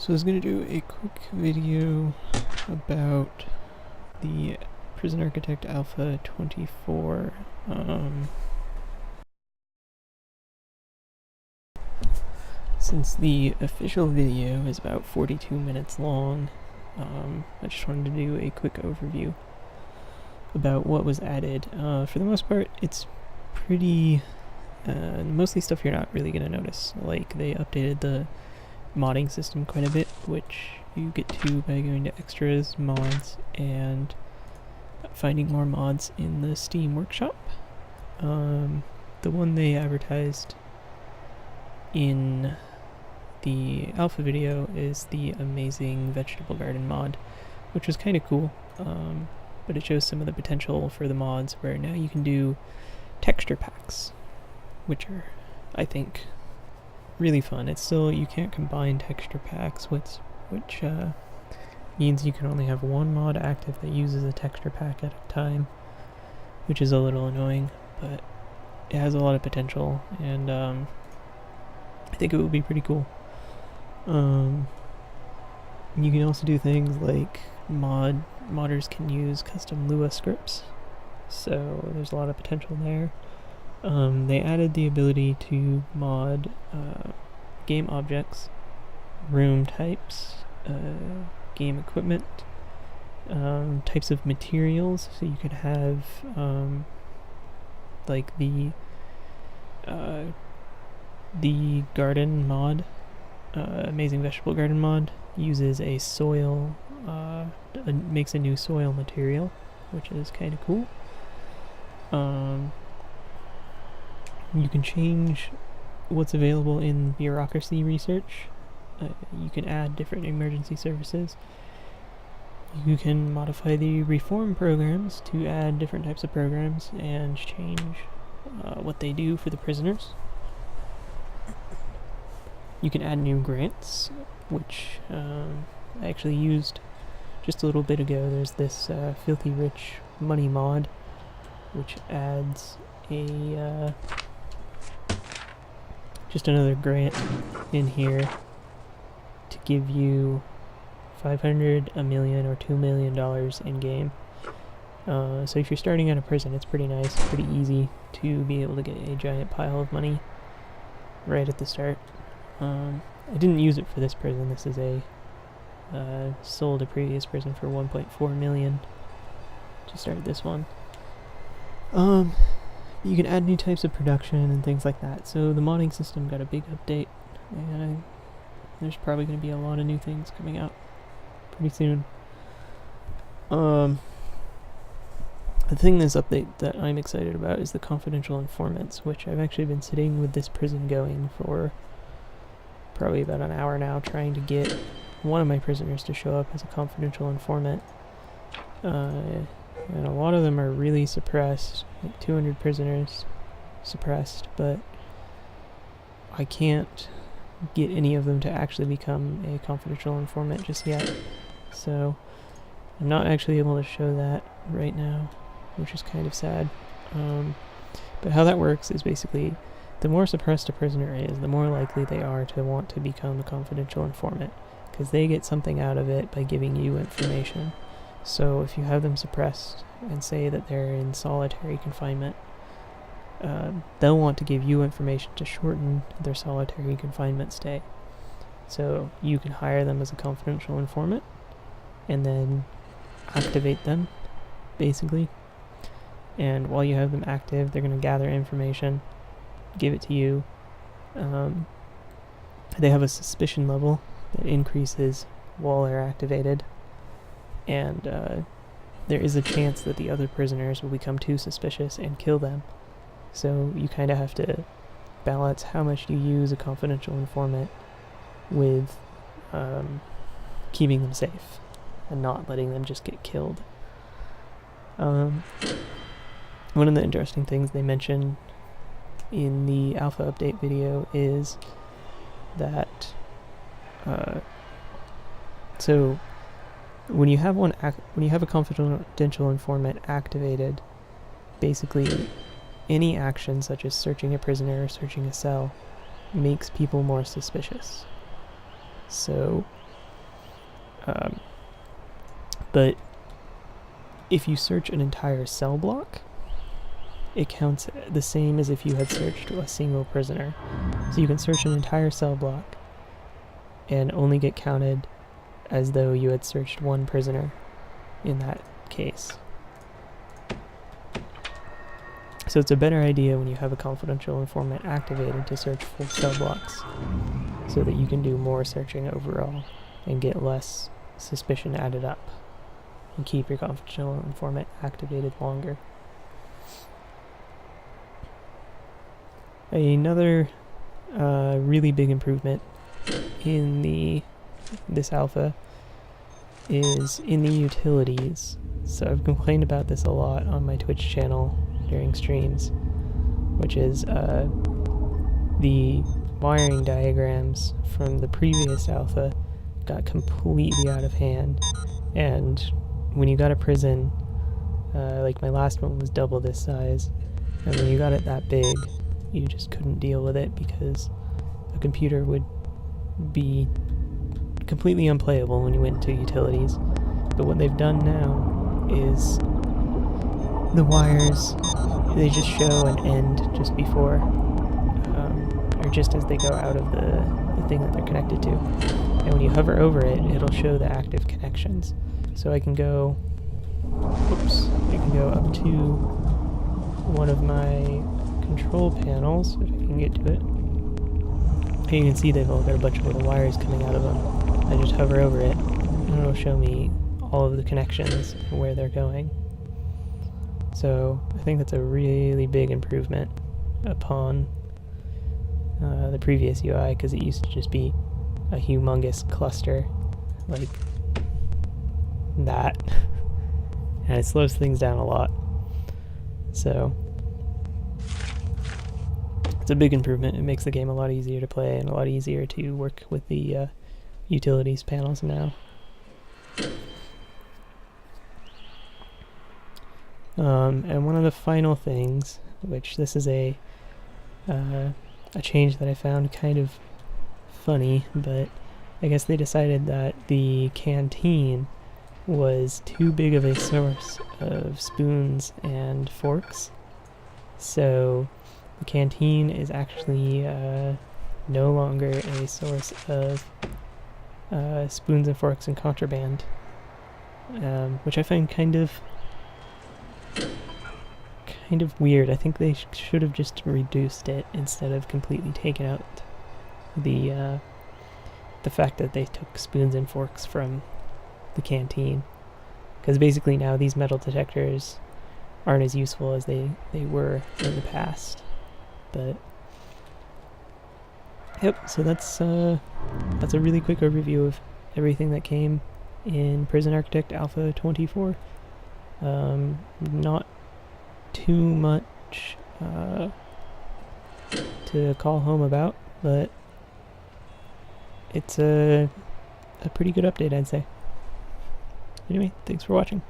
So I was going to do a quick video about the Prison Architect Alpha 24. Since the official video is about 42 minutes long, I just wanted to do a quick overview about what was added. For the most part, it's pretty... mostly stuff you're not really going to notice. Like, they updated the modding system quite a bit, which you get to by going to extras, mods, and finding more mods in the Steam workshop. The one they advertised in the alpha video is the amazing vegetable garden mod, which was kind of cool, but it shows some of the potential for the mods where now you can do texture packs, which are, I think, really fun. It's still, you can't combine texture packs, which means you can only have one mod active that uses a texture pack at a time, which is a little annoying, but it has a lot of potential, and I think it would be pretty cool. You can also do things like modders can use custom Lua scripts, so there's a lot of potential there. They added the ability to mod game objects, room types, game equipment, types of materials, so you could have like the garden mod, amazing vegetable garden mod, uses a soil, makes a new soil material, which is kind of cool. You can change what's available in bureaucracy research. You can add different emergency services. You can modify the reform programs to add different types of programs and change what they do for the prisoners. You can add new grants, which I actually used just a little bit ago. There's this Filthy Rich Money mod, which adds a just another grant in here to give you $500, $1 million, or $2 million in game. So if you're starting out of prison, it's pretty nice, pretty easy to be able to get a giant pile of money right at the start. I didn't use it for this prison. This is a sold a previous prison for $1.4 million to start this one. You can add new types of production and things like that. So the modding system got a big update, and there's probably going to be a lot of new things coming out pretty soon. The thing in this update that I'm excited about is the confidential informants, which I've actually been sitting with this prison going for probably about an hour now, trying to get one of my prisoners to show up as a confidential informant. And a lot of them are really suppressed, like 200 prisoners suppressed, but I can't get any of them to actually become a confidential informant just yet. So I'm not actually able to show that right now, which is kind of sad. But how that works is basically the more suppressed a prisoner is, the more likely they are to want to become a confidential informant, because they get something out of it by giving you information. So if you have them suppressed and say that they're in solitary confinement, they'll want to give you information to shorten their solitary confinement stay. So you can hire them as a confidential informant and then activate them, basically. And while you have them active, they're going to gather information, give it to you. They have a suspicion level that increases while they're activated. And there is a chance that the other prisoners will become too suspicious and kill them. So you kind of have to balance how much you use a confidential informant with keeping them safe and not letting them just get killed. One of the interesting things they mentioned in the alpha update video is that so when you have a confidential informant activated, basically any action such as searching a prisoner or searching a cell makes people more suspicious. So But if you search an entire cell block, it counts the same as if you had searched a single prisoner. So you can search an entire cell block and only get counted as though you had searched one prisoner in that case. So it's a better idea when you have a confidential informant activated to search full cell blocks, so that you can do more searching overall and get less suspicion added up and keep your confidential informant activated longer. Another really big improvement in this alpha is in the utilities. So I've complained about this a lot on my Twitch channel during streams, which is the wiring diagrams from the previous alpha got completely out of hand, and when you got a prison, like my last one was double this size, and when you got it that big, you just couldn't deal with it because a computer would be completely unplayable when you went into utilities. But what they've done now is the wires, they just show an end just before, or just as they go out of the thing that they're connected to. And when you hover over it, it'll show the active connections. So I can go, I can go up to one of my control panels, if I can get to it. And you can see they've all got a bunch of little wires coming out of them. I just hover over it, and it'll show me all of the connections and where they're going. So I think that's a really big improvement upon the previous UI, because it used to just be a humongous cluster like that, and it slows things down a lot. So it's a big improvement. It makes the game a lot easier to play and a lot easier to work with the utilities panels now. And one of the final things, which this is a change that I found kind of funny, but I guess they decided that the canteen was too big of a source of spoons and forks. So the canteen is actually no longer a source of spoons and forks and contraband, which I find kind of weird. I think they should have just reduced it instead of completely taken out the fact that they took spoons and forks from the canteen, because basically now these metal detectors aren't as useful as they were in the past. But yep, so that's a really quick overview of everything that came in Prison Architect Alpha 24. Not too much to call home about, but it's a pretty good update, I'd say. Anyway, thanks for watching.